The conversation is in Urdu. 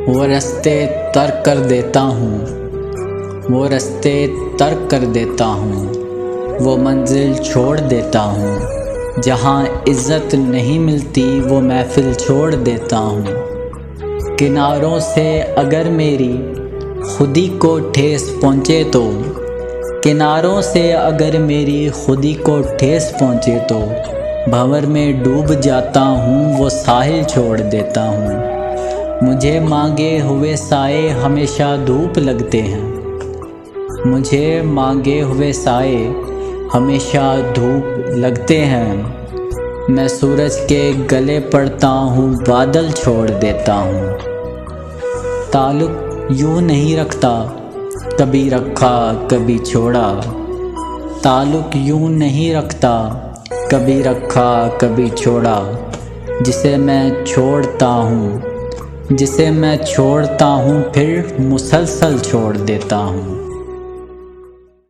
وہ راستے ترک کر دیتا ہوں، وہ راستے ترک کر دیتا ہوں، وہ منزل چھوڑ دیتا ہوں، جہاں عزت نہیں ملتی وہ محفل چھوڑ دیتا ہوں۔ کناروں سے اگر میری خودی کو ٹھیس پہنچے تو، کناروں سے اگر میری خودی کو ٹھیس پہنچے تو، بھنور میں ڈوب جاتا ہوں، وہ ساحل چھوڑ دیتا ہوں۔ مجھے مانگے ہوئے سائے ہمیشہ دھوپ لگتے ہیں، مجھے مانگے ہوئے سائے ہمیشہ دھوپ لگتے ہیں۔ میں سورج کے گلے پڑتا ہوں، بادل چھوڑ دیتا ہوں۔ تعلق یوں نہیں رکھتا، کبھی رکھا کبھی چھوڑا، تعلق یوں نہیں رکھتا، کبھی رکھا کبھی چھوڑا۔ جسے میں چھوڑتا ہوں، جسے میں چھوڑتا ہوں پھر مسلسل چھوڑ دیتا ہوں۔